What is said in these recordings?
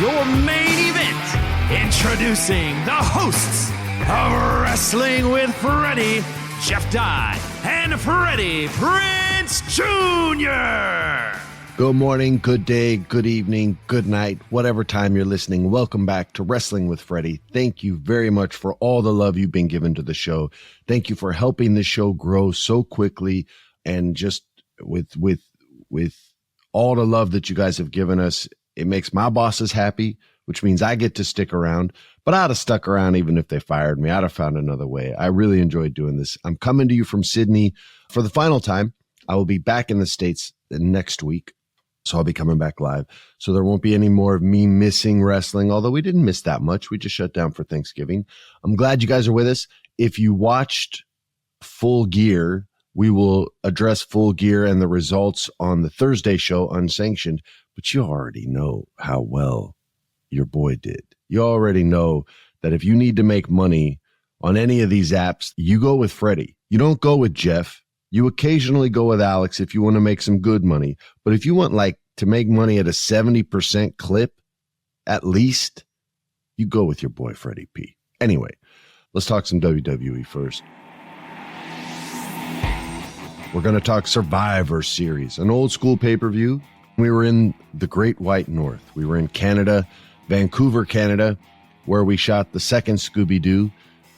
your main event. Introducing the hosts of Wrestling with Freddie, Jeff Dye, and Freddie Prinze Jr. Good morning, good day, good evening, good night, whatever time you're listening. Welcome back to Wrestling with Freddie. Thank you very much for all the love you've been given to the show. Thank you for helping the show grow so quickly, and just with all the love that you guys have given us, it makes my bosses happy, which means I get to stick around. But I'd have stuck around even if they fired me. I'd have found another way. I really enjoyed doing this. I'm coming to you from Sydney for the final time. I will be back in the States next week, so I'll be coming back live. So there won't be any more of me missing wrestling, although we didn't miss that much. We just shut down for Thanksgiving. I'm glad you guys are with us. If you watched Full Gear, we will address Full Gear and the results on the Thursday show, Unsanctioned. But you already know how well your boy did. You already know that if you need to make money on any of these apps, you go with Freddie. You don't go with Jeff. You occasionally go with Alex if you want to make some good money. But if you want to make money at a 70% clip, at least, you go with your boy Freddie P. Anyway, let's talk some WWE first. We're going to talk Survivor Series, an old school pay-per-view. We were in the Great White North. We were in Canada, Vancouver, Canada, where we shot the second Scooby-Doo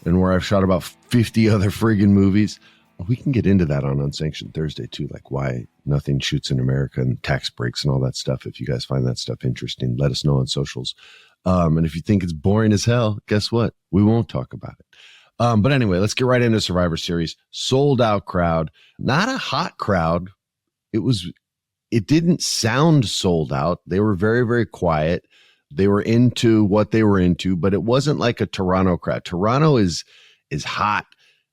and where I've shot about 50 other friggin' movies. We can get into that on Unsanctioned Thursday, too, like why nothing shoots in America and tax breaks and all that stuff. If you guys find that stuff interesting, let us know on socials. And if you think it's boring as hell, guess what? We won't talk about it. But anyway, let's get right into Survivor Series. Sold out crowd, not a hot crowd. It didn't sound sold out. They were very, very quiet. They were into what they were into, but it wasn't like a Toronto crowd. Toronto is hot.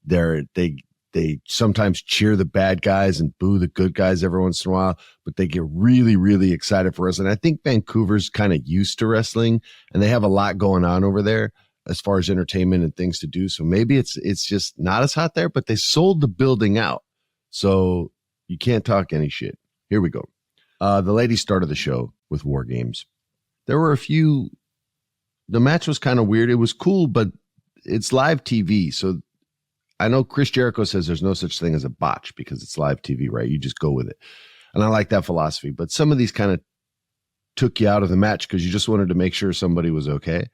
They sometimes cheer the bad guys and boo the good guys every once in a while, but they get really, really excited for wrestling. I think Vancouver's kind of used to wrestling, and they have a lot going on over there as far as entertainment and things to do. So maybe it's just not as hot there, but they sold the building out. So you can't talk any shit. Here we go. The ladies started the show with War Games. There were the match was kind of weird. It was cool, but it's live TV. So I know Chris Jericho says there's no such thing as a botch because it's live TV, right? You just go with it. And I like that philosophy. But some of these kind of took you out of the match because you just wanted to make sure somebody was okay.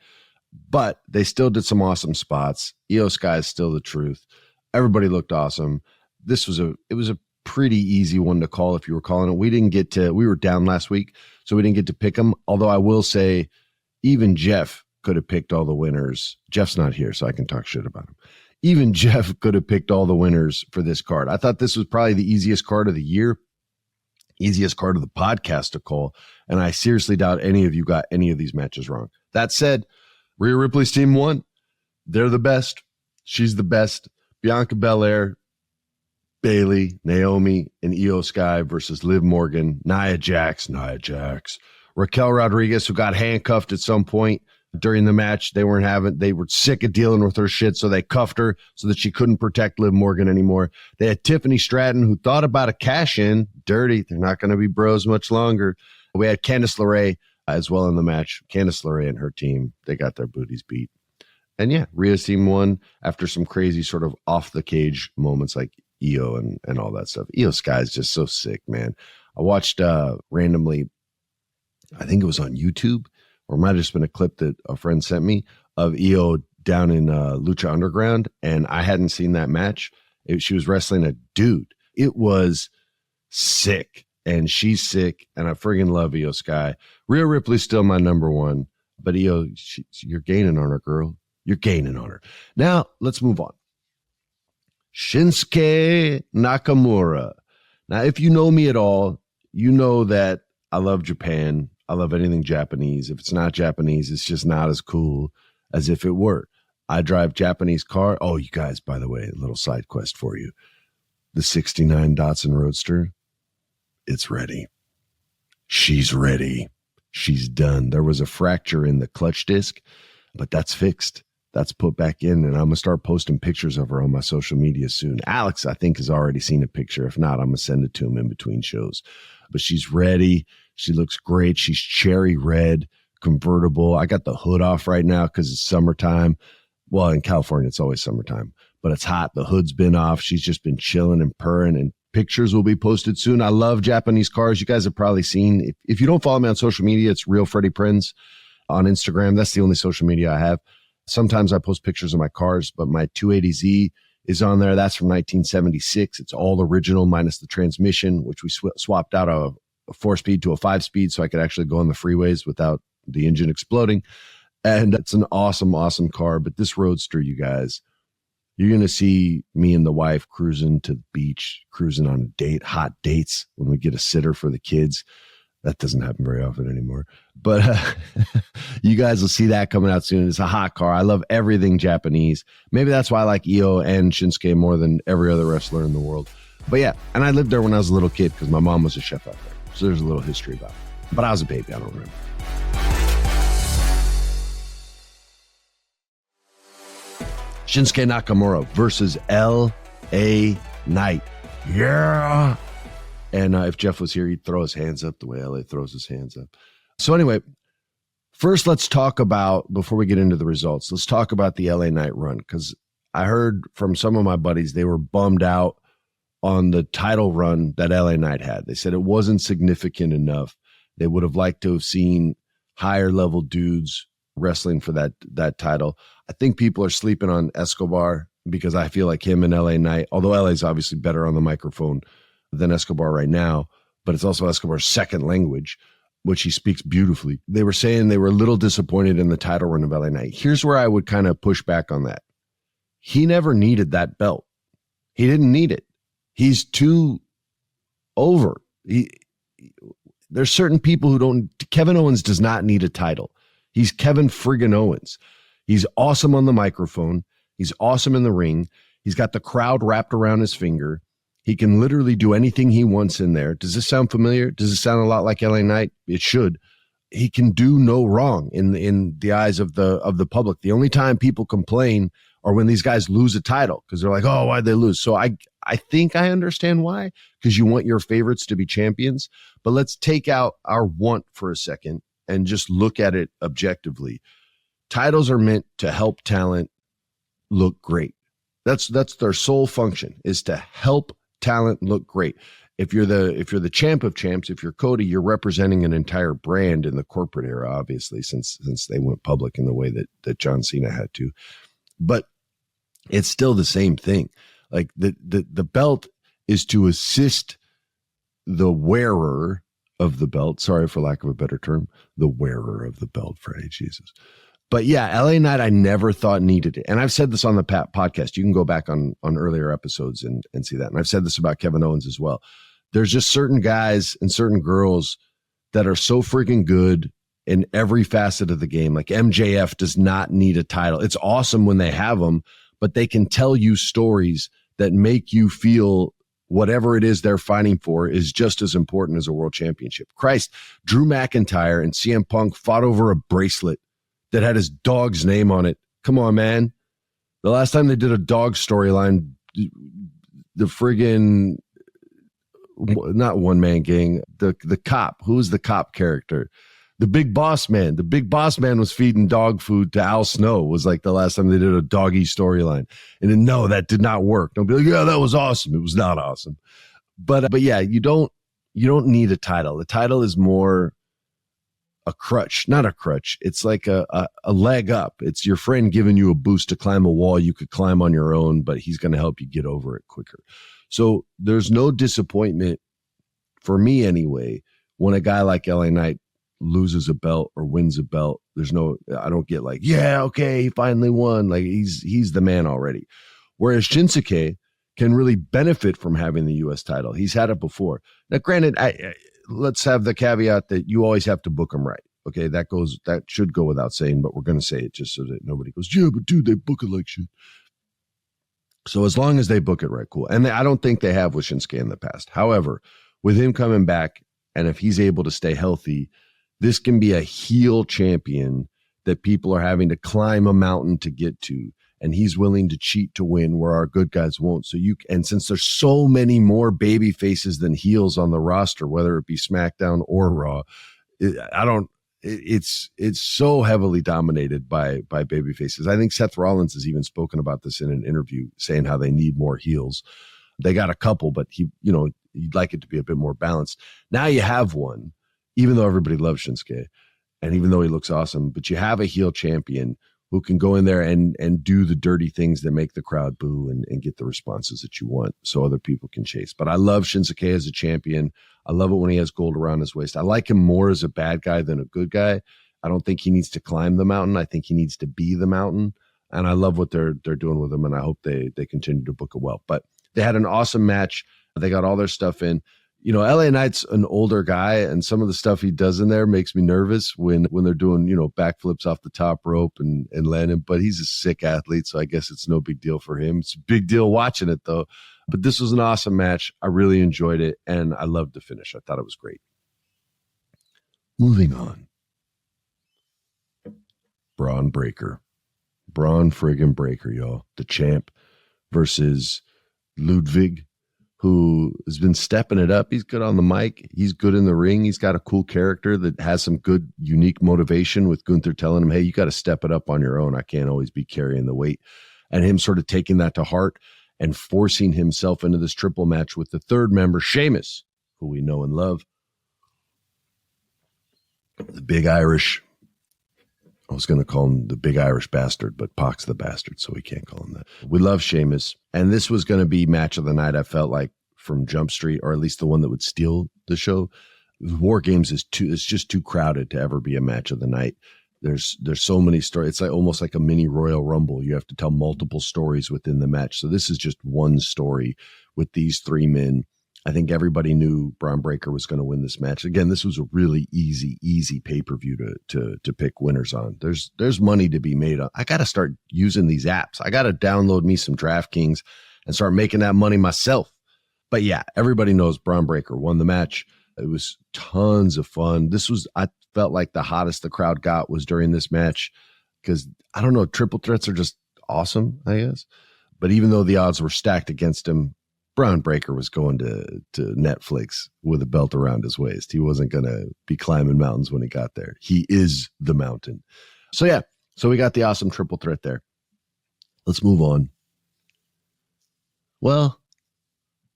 But they still did some awesome spots. Io Sky is still the truth. Everybody looked awesome. It was a pretty easy one to call if you were calling it. We were down last week, so we didn't get to pick them. Although I will say, even Jeff could have picked all the winners. Jeff's not here, so I can talk shit about him. Even Jeff could have picked all the winners for this card. I thought this was probably the easiest card of the year, easiest card of the podcast to call, and I seriously doubt any of you got any of these matches wrong. That said, Rhea Ripley's team won. They're the best. She's the best. Bianca Belair, Bayley, Naomi, and Io Sky versus Liv Morgan, Nia Jax, Raquel Rodriguez, who got handcuffed at some point during the match. They were sick of dealing with her shit, so they cuffed her so that she couldn't protect Liv Morgan anymore. They had Tiffany Stratton, who thought about a cash-in. Dirty. They're not going to be bros much longer. We had Candice LeRae as well in the match. Candice LeRae and her team, they got their booties beat. And yeah, Rhea's team won after some crazy sort of off-the-cage moments like Io and all that stuff. Io Sky is just so sick, man. I watched randomly, I think it was on YouTube, or it might have just been a clip that a friend sent me of Io down in Lucha Underground, and I hadn't seen that match. She was wrestling a dude. It was sick, and she's sick, and I friggin' love Io Sky. Rhea Ripley's still my number one, but Io, you're gaining on her, girl. You're gaining on her. Now, let's move on. Shinsuke Nakamura. Now, if you know me at all, you know that I love Japan. I love anything Japanese. If it's not Japanese, it's just not as cool as if it were. I drive Japanese car. Oh, you guys, by the way, a little side quest for you. The 69 Datsun Roadster, it's ready. She's ready. She's done. There was a fracture in the clutch disc, but that's fixed. That's put back in, and I'm going to start posting pictures of her on my social media soon. Alex, I think, has already seen a picture. If not, I'm going to send it to him in between shows. But she's ready. She looks great. She's cherry red. convertible. I got the hood off right now because it's summertime. Well, in California, it's always summertime, but it's hot. The hood's been off. She's just been chilling and purring, and pictures will be posted soon. I love Japanese cars. You guys have probably seen. If you don't follow me on social media, it's Real Freddie Prinze on Instagram. That's the only social media I have. Sometimes I post pictures of my cars, but my 280Z is on there. That's from 1976. It's all original minus the transmission, which we swapped out a 4-speed to a 5-speed so I could actually go on the freeways without the engine exploding. And it's an awesome, awesome car. But this Roadster, you guys, you're going to see me and the wife cruising to the beach, cruising on a date, hot dates when we get a sitter for the kids. That doesn't happen very often anymore. But you guys will see that coming out soon. It's a hot car. I love everything Japanese. Maybe that's why I like Io and Shinsuke more than every other wrestler in the world. But yeah, and I lived there when I was a little kid because my mom was a chef out there. So there's a little history about it. But I was a baby. I don't remember. Shinsuke Nakamura versus L.A. Knight. Yeah. And if Jeff was here, he'd throw his hands up the way LA throws his hands up. So anyway, first let's talk about, before we get into the results, let's talk about the LA Knight run, because I heard from some of my buddies they were bummed out on the title run that LA Knight had. They said it wasn't significant enough. They would have liked to have seen higher level dudes wrestling for that title. I think people are sleeping on Escobar because I feel like him and LA Knight, although LA's obviously better on the microphone than Escobar right now, but it's also Escobar's second language, which he speaks beautifully. They were saying they were a little disappointed in the title run of LA Knight. Here's where I would kind of push back on that. He never needed that belt. He didn't need it. He's too over. There's certain people who don't. Kevin Owens does not need a title. He's Kevin friggin' Owens. He's awesome on the microphone. He's awesome in the ring. He's got the crowd wrapped around his finger. He can literally do anything he wants in there. Does this sound familiar? Does it sound a lot like LA Knight? It should. He can do no wrong in the eyes of the public. The only time people complain are when these guys lose a title because they're like, oh, why'd they lose? So I think I understand why, because you want your favorites to be champions. But let's take out our want for a second and just look at it objectively. Titles are meant to help talent look great. That's their sole function, is to help talent look great. If you're the champ of champs, if you're Cody, you're representing an entire brand in the corporate era, obviously, since they went public in the way that John Cena had to. But it's still the same thing. Like the belt is to assist the wearer of the belt. Sorry for lack of a better term, the wearer of the belt, Freddie, Jesus. But yeah, LA Knight, I never thought needed it. And I've said this on the podcast. You can go back on earlier episodes and see that. And I've said this about Kevin Owens as well. There's just certain guys and certain girls that are so freaking good in every facet of the game. Like MJF does not need a title. It's awesome when they have them, but they can tell you stories that make you feel whatever it is they're fighting for is just as important as a world championship. Christ, Drew McIntyre and CM Punk fought over a bracelet that had his dog's name on it. Come on, man. The last time they did a dog storyline, the friggin', not One Man Gang, the cop. Who was the cop character? The Big Boss Man. The Big Boss Man was feeding dog food to Al Snow, was like the last time they did a doggy storyline. And then, no, that did not work. Don't be like, yeah, that was awesome. It was not awesome. But yeah, you don't need a title. The title is more a crutch, not a crutch. It's like a leg up. It's your friend giving you a boost to climb a wall you could climb on your own, but he's going to help you get over it quicker. So there's no disappointment, for me anyway, when a guy like LA Knight loses a belt or wins a belt. I don't get like, yeah, okay, he finally won. Like he's the man already. Whereas Shinsuke can really benefit from having the U.S. title. He's had it before. Now, granted, let's have the caveat that you always have to book them right. Okay, that should go without saying, but we're going to say it just so that nobody goes, yeah, but dude, they book it like shit. So as long as they book it right, cool. And I don't think they have with Shinsuke in the past. However, with him coming back, and if he's able to stay healthy, this can be a heel champion that people are having to climb a mountain to get to. And he's willing to cheat to win where our good guys won't. And since there's so many more baby faces than heels on the roster, whether it be SmackDown or Raw, it's so heavily dominated by baby faces. I think Seth Rollins has even spoken about this in an interview, saying how they need more heels. They got a couple, but he'd like it to be a bit more balanced. Now you have one, even though everybody loves Shinsuke, and even though he looks awesome, but you have a heel champion who can go in there and do the dirty things that make the crowd boo and get the responses that you want so other people can chase. But I love Shinsuke as a champion. I love it when he has gold around his waist. I like him more as a bad guy than a good guy. I don't think he needs to climb the mountain. I think he needs to be the mountain. And I love what they're doing with him, and I hope they continue to book it well. But they had an awesome match. They got all their stuff in. LA Knight's an older guy, and some of the stuff he does in there makes me nervous when they're doing, backflips off the top rope and landing. But he's a sick athlete, so I guess it's no big deal for him. It's a big deal watching it, though. But this was an awesome match. I really enjoyed it, and I loved the finish. I thought it was great. Moving on. Braun friggin' Breaker, y'all. The champ versus Ludwig, who has been stepping it up. He's good on the mic. He's good in the ring. He's got a cool character that has some good, unique motivation, with Gunther telling him, hey, you got to step it up on your own. I can't always be carrying the weight. And him sort of taking that to heart and forcing himself into this triple match with the third member, Sheamus, who we know and love. The Big Irish. I was going to call him the Big Irish Bastard, but Pac's the bastard, so we can't call him that. We love Sheamus, and this was going to be match of the night, I felt like, from Jump Street, or at least the one that would steal the show. War Games it's just too crowded to ever be a match of the night. There's so many stories. It's like almost like a mini Royal Rumble. You have to tell multiple stories within the match. So this is just one story with these three men. I think everybody knew Braun Breaker was going to win this match. Again, this was a really easy pay-per-view to pick winners on. There's money to be made on. I got to start using these apps. I got to download me some DraftKings and start making that money myself. But yeah, everybody knows Braun Breaker won the match. It was tons of fun. I felt like the hottest the crowd got was during this match, because I don't know, triple threats are just awesome, I guess. But even though the odds were stacked against him, Braun Breaker was going to Netflix with a belt around his waist. He wasn't going to be climbing mountains when he got there. He is the mountain. So yeah, so we got the awesome triple threat there. Let's move on. Well,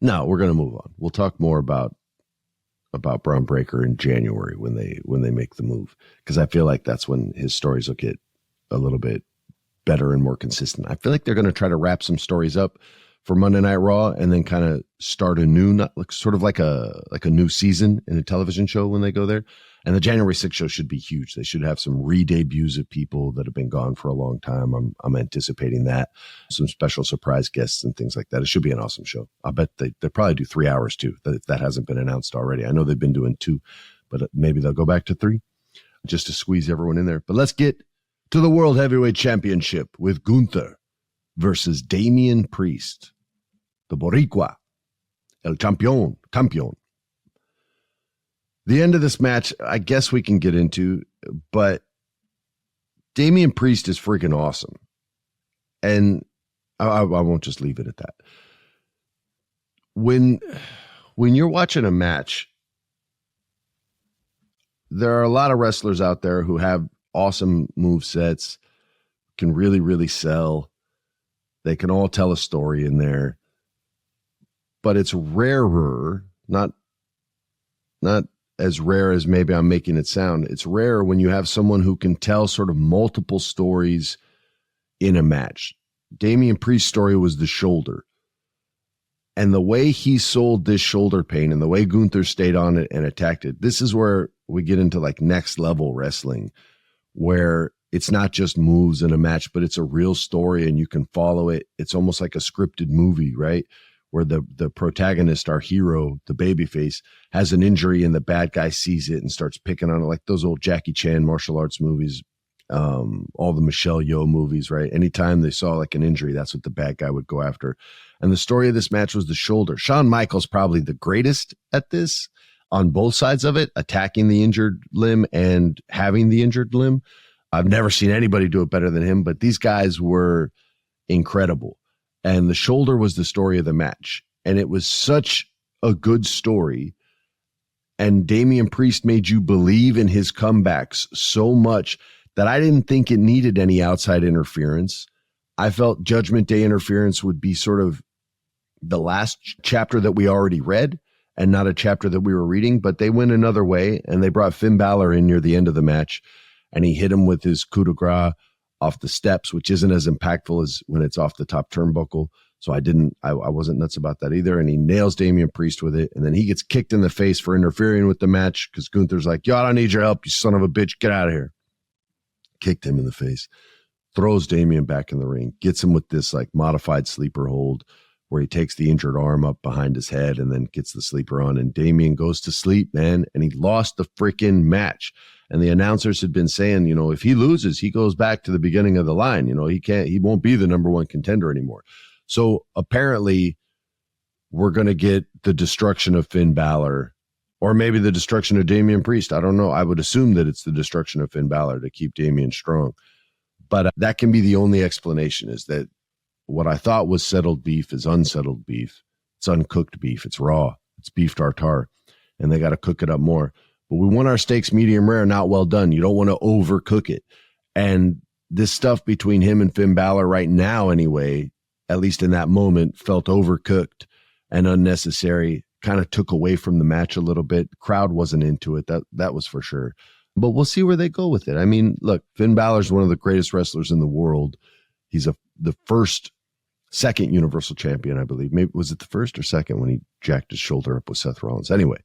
no, we're going to move on. We'll talk more about Braun Breaker in January when they make the move, because I feel like that's when his stories will get a little bit better and more consistent. I feel like they're going to try to wrap some stories up for Monday Night Raw and then kind of start a new, sort of like a new season in a television show when they go there. And the January 6th show should be huge. They should have some re-debuts of people that have been gone for a long time. I'm anticipating that. Some special surprise guests and things like that. It should be an awesome show. I bet they probably do 3 hours too. That hasn't been announced already. I know they've been doing 2, but maybe they'll go back to 3 just to squeeze everyone in there. But let's get to the World Heavyweight Championship with Gunther versus Damian Priest, the Boricua, el campeón. The end of this match, I guess we can get into, but Damian Priest is freaking awesome. And I won't just leave it at that. When you're watching a match, there are a lot of wrestlers out there who have awesome move sets, can really, really sell. They can all tell a story in there, but it's rarer, not as rare as maybe I'm making it sound. It's rare when you have someone who can tell sort of multiple stories in a match. Damian Priest's story was the shoulder. And the way he sold this shoulder pain and the way Gunther stayed on it and attacked it, this is where we get into like next level wrestling, where it's not just moves in a match, but it's a real story and you can follow it. It's almost like a scripted movie, right? Where the protagonist, our hero, the babyface, has an injury and the bad guy sees it and starts picking on it, like those old Jackie Chan martial arts movies, all the Michelle Yeoh movies, right? Anytime they saw like an injury, that's what the bad guy would go after. And the story of this match was the shoulder. Shawn Michaels probably the greatest at this on both sides of it, attacking the injured limb and having the injured limb. I've never seen anybody do it better than him, but these guys were incredible. And the shoulder was the story of the match. And it was such a good story. And Damian Priest made you believe in his comebacks so much that I didn't think it needed any outside interference. I felt Judgment Day interference would be sort of the last chapter that we already read and not a chapter that we were reading, but they went another way, and they brought Finn Balor in near the end of the match, and he hit him with his coup de grace off the steps, which isn't as impactful as when it's off the top turnbuckle. So I wasn't nuts about that either. And he nails Damian Priest with it. And then he gets kicked in the face for interfering with the match because Gunther's like, yo, I don't need your help, you son of a bitch. Get out of here. Kicked him in the face. Throws Damian back in the ring. Gets him with this like modified sleeper hold where he takes the injured arm up behind his head and then gets the sleeper on. And Damian goes to sleep, man. And he lost the freaking match. And the announcers had been saying, you know, if he loses, he goes back to the beginning of the line. You know, he won't be the number one contender anymore. So apparently we're going to get the destruction of Finn Balor or maybe the destruction of Damian Priest. I don't know. I would assume that it's the destruction of Finn Balor to keep Damian strong. But that can be the only explanation, is that what I thought was settled beef is unsettled beef. It's uncooked beef. It's raw. It's beef tartare. And they got to cook it up more. But we want our steaks medium rare, not well done. You don't want to overcook it. And this stuff between him and Finn Balor right now anyway, at least in that moment, felt overcooked and unnecessary, kind of took away from the match a little bit. Crowd wasn't into it. That was for sure. But we'll see where they go with it. I mean, look, Finn Balor's one of the greatest wrestlers in the world. He's the second Universal Champion, I believe. Maybe was it the first or second when he jacked his shoulder up with Seth Rollins? Anyway,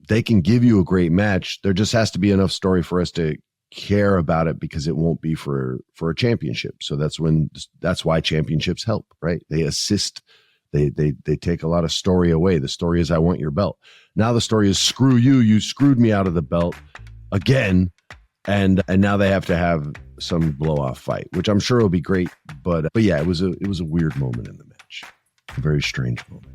they can give you a great match. There just has to be enough story for us to care about it, because it won't be for a championship. So that's why championships help, right? They assist. They take a lot of story away. The story is, I want your belt. Now the story is, screw you. You screwed me out of the belt again. And now they have to have some blow off fight, which I'm sure will be great. But yeah, it was a weird moment in the match. A very strange moment.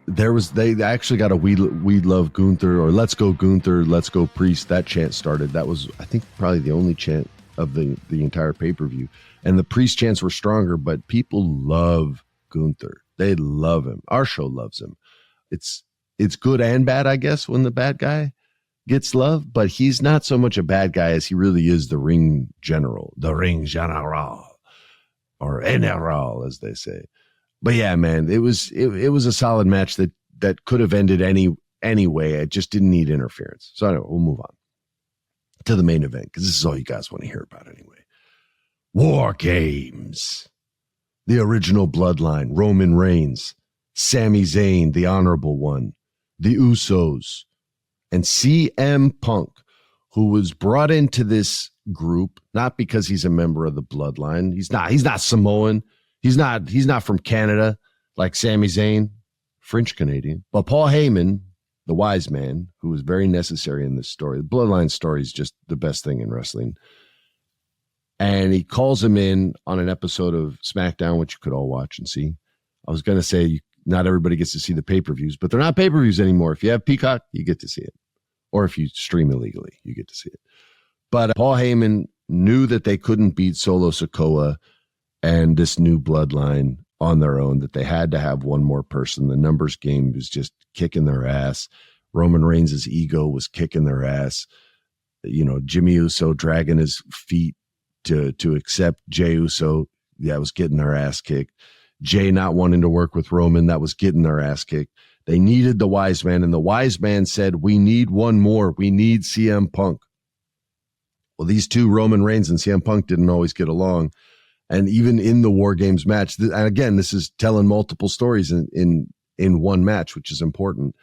They actually got a we love Gunther, or let's go Gunther, let's go Priest. That chant started. That was, I think, probably the only chant of the entire pay-per-view. And the Priest chants were stronger, but people love Gunther. They love him. Our show loves him. It's good and bad, I guess, when the bad guy gets love, but he's not so much a bad guy as he really is the ring general, or general, as they say. But yeah, man, it was a solid match that could have ended any way. It just didn't need interference. So anyway, we'll move on to the main event, because this is all you guys want to hear about anyway. War Games. The original bloodline, Roman Reigns, Sami Zayn, the Honorable One, the Usos, and CM Punk, who was brought into this group not because he's a member of the bloodline. He's not Samoan. He's not from Canada like Sami Zayn, French Canadian. But Paul Heyman, the wise man, who was very necessary in this story. The bloodline story is just the best thing in wrestling. And he calls him in on an episode of SmackDown, which you could all watch and see. I was going to say not everybody gets to see the pay-per-views, but they're not pay-per-views anymore. If you have Peacock, you get to see it. Or if you stream illegally, you get to see it. But Paul Heyman knew that they couldn't beat Solo Sikoa and this new bloodline on their own, that they had to have one more person. The numbers game was just kicking their ass. Roman Reigns' ego was kicking their ass. You know, Jimmy Uso dragging his feet to accept Jey Uso. That was getting their ass kicked. Jay not wanting to work with Roman. That was getting their ass kicked. They needed the wise man, and the wise man said, we need one more. We need CM Punk. Well, these two, Roman Reigns and CM Punk, didn't always get along. And even in the War Games match, and again, this is telling multiple stories in one match, which is important.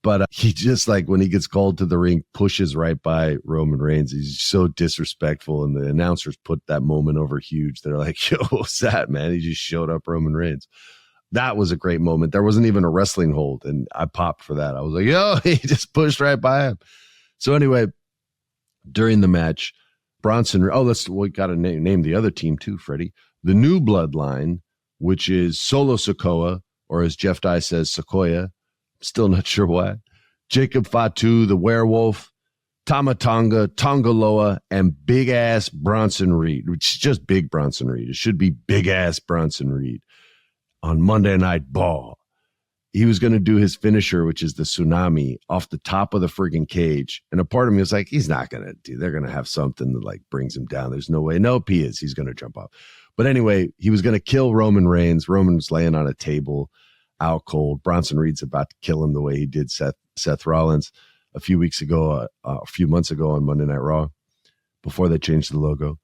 But he just, like, when he gets called to the ring, pushes right by Roman Reigns. He's so disrespectful, and the announcers put that moment over huge. They're like, yo, what's that, man? He just showed up Roman Reigns. That was a great moment. There wasn't even a wrestling hold, and I popped for that. I was like, yo, he just pushed right by him. So anyway, during the match, we got to name the other team too, Freddie. The new bloodline, which is Solo Sikoa, or as Jeff Dye says, Sequoia. Still not sure why. Jacob Fatu, the werewolf, Tama Tonga, Tongaloa, and big ass Bronson Reed, which is just big Bronson Reed. It should be big ass Bronson Reed. on Monday Night Ball. He was going to do his finisher, which is the tsunami, off the top of the friggin' cage. And a part of me was like, he's not going to do, they're going to have something that like brings him down. There's no way. Nope, he is. He's going to jump off. But anyway, he was going to kill Roman Reigns. Roman was laying on a table out cold. Bronson Reed's about to kill him the way he did Seth Rollins a few months ago on Monday Night Raw before they changed the logo.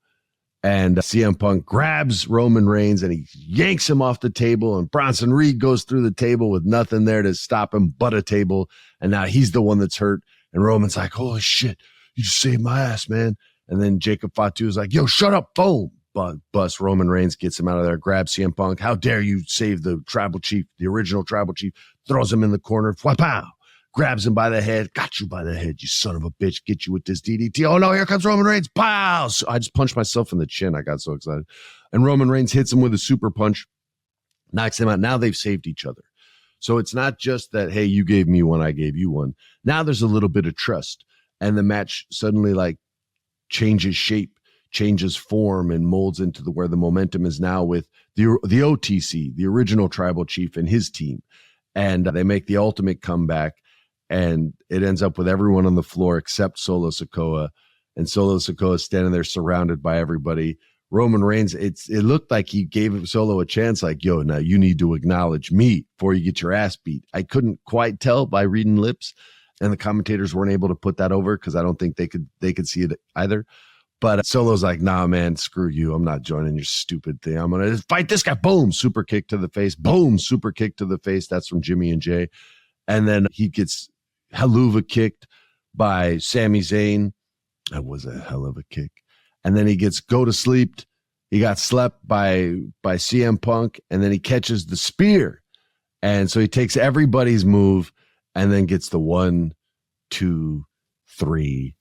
And CM Punk grabs Roman Reigns and he yanks him off the table. And Bronson Reed goes through the table with nothing there to stop him but a table. And now he's the one that's hurt. And Roman's like, holy shit, you just saved my ass, man. And then Jacob Fatu is like, yo, shut up, boom. Bust Roman Reigns, gets him out of there, grabs CM Punk. How dare you save the tribal chief, the original tribal chief, throws him in the corner. Pow! Grabs him by the head. Got you by the head, you son of a bitch. Get you with this DDT. Oh, no, here comes Roman Reigns. Pow! So I just punched myself in the chin. I got so excited. And Roman Reigns hits him with a super punch, knocks him out. Now they've saved each other. So it's not just that, hey, you gave me one, I gave you one. Now there's a little bit of trust. And the match suddenly like changes shape, changes form, and molds into where the momentum is now with the OTC, the original tribal chief, and his team. And they make the ultimate comeback. And it ends up with everyone on the floor except Solo Sikoa. And Solo Sikoa is standing there surrounded by everybody. Roman Reigns, it looked like he gave Solo a chance, like, yo, now you need to acknowledge me before you get your ass beat. I couldn't quite tell by reading lips, and the commentators weren't able to put that over because I don't think they could see it either. But Solo's like, nah, man, screw you. I'm not joining your stupid thing. I'm going to fight this guy. Boom, super kick to the face. Boom, super kick to the face. That's from Jimmy and Jay. And then he gets Helluva kicked by Sami Zayn. That was a hell of a kick. And then he gets go to sleep. He got slept by CM Punk, and then he catches the spear. And so he takes everybody's move and then gets the 1, 2, 3.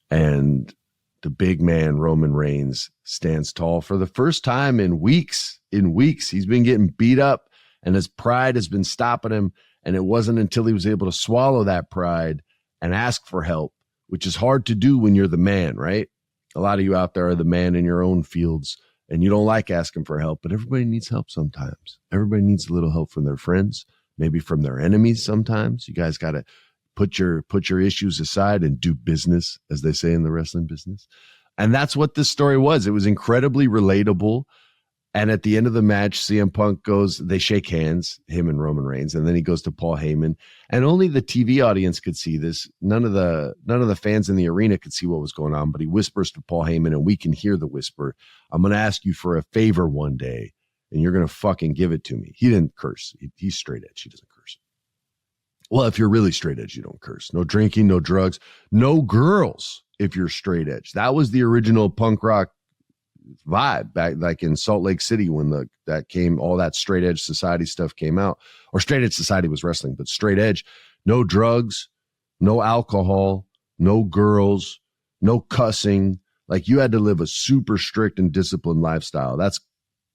And the big man, Roman Reigns, stands tall for the first time in weeks. He's been getting beat up, and his pride has been stopping him. And it wasn't until he was able to swallow that pride and ask for help, which is hard to do when you're the man, right? A lot of you out there are the man in your own fields, and you don't like asking for help, but everybody needs help sometimes. Everybody needs a little help from their friends, maybe from their enemies sometimes. You guys got to put your issues aside and do business, as they say in the wrestling business. And that's what this story was. It was incredibly relatable. And at the end of the match, CM Punk they shake hands, him and Roman Reigns, and then he goes to Paul Heyman. And only the TV audience could see this. None of the fans in the arena could see what was going on, but he whispers to Paul Heyman, and we can hear the whisper. I'm going to ask you for a favor one day, and you're going to fucking give it to me. He didn't curse. He's straight edge. He doesn't curse. Well, if you're really straight edge, you don't curse. No drinking, no drugs, no girls if you're straight edge. That was the original punk rock vibe back like in Salt Lake City when all that straight edge society stuff came out. Or straight edge society was wrestling, but straight edge, no drugs, no alcohol, no girls, no cussing. Like you had to live a super strict and disciplined lifestyle. That's,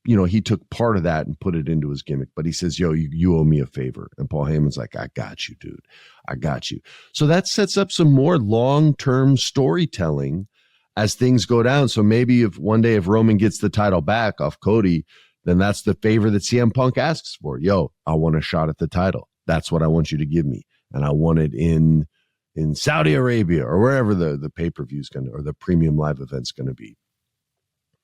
he took part of that and put it into his gimmick, but he says, yo, you owe me a favor. And Paul Heyman's like, I got you, dude. I got you. So that sets up some more long-term storytelling as things go down. So maybe if Roman gets the title back off Cody, then that's the favor that CM Punk asks for. Yo, I want a shot at the title. That's what I want you to give me. And I want it in Saudi Arabia or wherever the pay-per-view is going to, or the premium live event's going to be.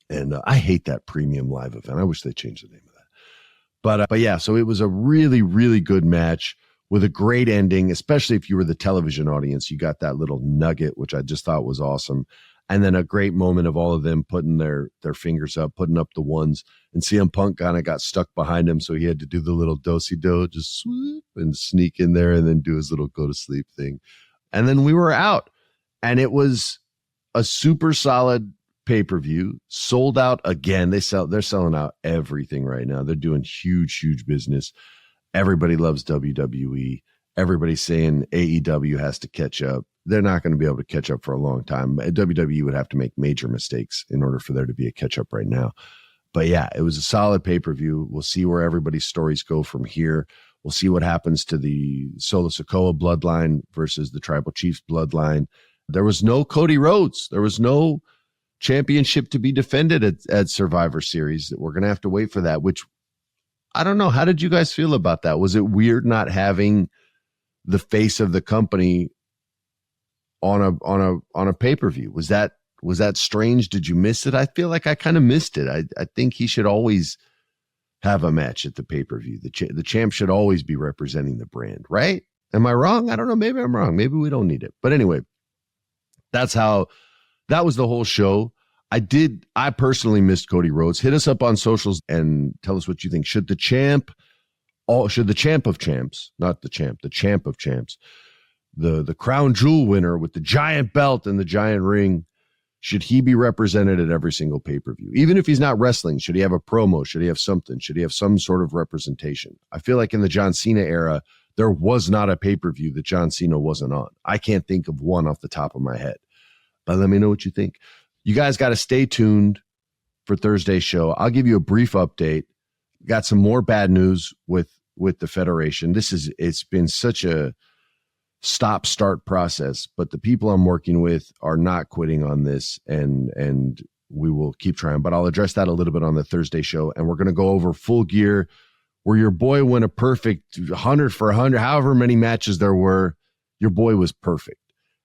And I hate that premium live event. I wish they changed the name of that. But yeah, so it was a really, really good match with a great ending, especially if you were the television audience. You got that little nugget, which I just thought was awesome. And then a great moment of all of them putting their fingers up, putting up the ones. And CM Punk kind of got stuck behind him, so he had to do the little do-si-do, just swoop and sneak in there and then do his little go-to-sleep thing. And then we were out. And it was a super solid pay-per-view, sold out again. They're selling out everything right now. They're doing huge business. Everybody loves WWE. Everybody's saying AEW has to catch up. They're not going to be able to catch up for a long time. WWE would have to make major mistakes in order for there to be a catch up right now. But yeah, it was a solid pay-per-view. We'll see where everybody's stories go from here. We'll see what happens to the Solo Sikoa bloodline versus the Tribal Chiefs bloodline. There was no Cody Rhodes. There was no championship to be defended at Survivor Series. We're going to have to wait for that, which I don't know. How did you guys feel about that? Was it weird not having the face of the company on a pay-per-view? Was that strange? Did you miss it? I feel like I kind of missed it. I think he should always have a match at the pay-per-view. The champ should always be representing the brand, right? Am I wrong? I don't know. Maybe I'm wrong. Maybe we don't need it. But anyway, that was the whole show. I personally missed Cody Rhodes. Hit us up on socials and tell us what you think. Should the champ of champs, not the champ of champs, the crown jewel winner with the giant belt and the giant ring, should he be represented at every single pay-per-view? Even if he's not wrestling, should he have a promo? Should he have something? Should he have some sort of representation? I feel like in the John Cena era, there was not a pay-per-view that John Cena wasn't on. I can't think of one off the top of my head. But let me know what you think. You guys got to stay tuned for Thursday's show. I'll give you a brief update. Got some more bad news with the Federation. It's been such a stop-start process, but the people I'm working with are not quitting on this, and we will keep trying. But I'll address that a little bit on the Thursday show, and we're going to go over Full Gear, where your boy went a perfect 100 for 100, however many matches there were. Your boy was perfect.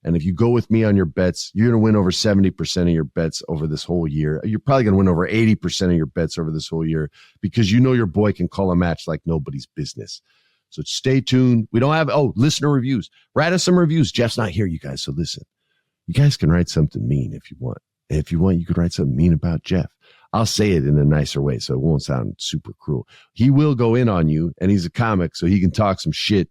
And if you go with me on your bets, you're going to win over 70% of your bets over this whole year. You're probably going to win over 80% of your bets over this whole year because you know your boy can call a match like nobody's business. So stay tuned. We don't have, listener reviews. Write us some reviews. Jeff's not here, you guys, so listen. You guys can write something mean if you want. If you want, you could write something mean about Jeff. I'll say it in a nicer way so it won't sound super cruel. He will go in on you, and he's a comic, so he can talk some shit.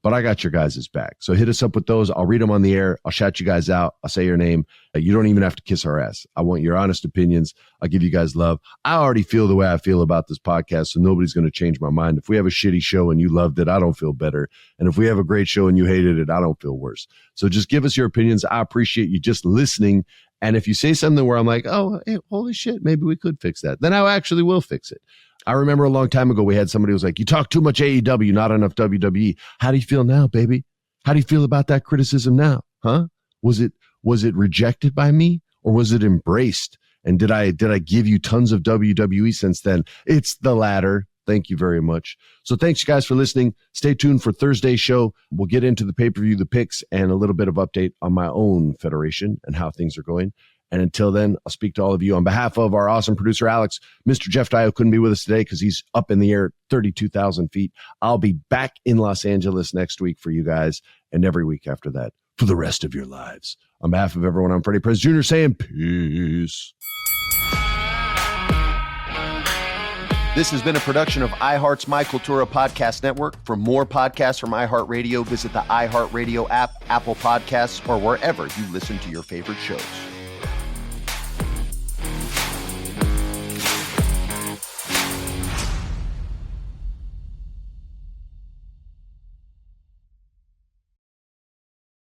But I got your guys' back. So hit us up with those. I'll read them on the air. I'll shout you guys out. I'll say your name. You don't even have to kiss our ass. I want your honest opinions. I'll give you guys love. I already feel the way I feel about this podcast, so nobody's going to change my mind. If we have a shitty show and you loved it, I don't feel better. And if we have a great show and you hated it, I don't feel worse. So just give us your opinions. I appreciate you just listening. And if you say something where I'm like, oh, hey, holy shit, maybe we could fix that, then I actually will fix it. I remember a long time ago, we had somebody who was like, you talk too much AEW, not enough WWE. How do you feel now, baby? How do you feel about that criticism now? Huh? Was it rejected by me or was it embraced? And did I give you tons of WWE since then? It's the latter. Thank you very much. So thanks you guys for listening. Stay tuned for Thursday's show. We'll get into the pay-per-view, the picks, and a little bit of update on my own federation and how things are going. And until then, I'll speak to all of you on behalf of our awesome producer, Alex. Mr. Jeff Dio couldn't be with us today because he's up in the air 32,000 feet. I'll be back in Los Angeles next week for you guys and every week after that for the rest of your lives. On behalf of everyone, I'm Freddie Prinze Jr. saying peace. This has been a production of iHeart's My Cultura Podcast Network. For more podcasts from iHeartRadio, visit the iHeartRadio app, Apple Podcasts, or wherever you listen to your favorite shows.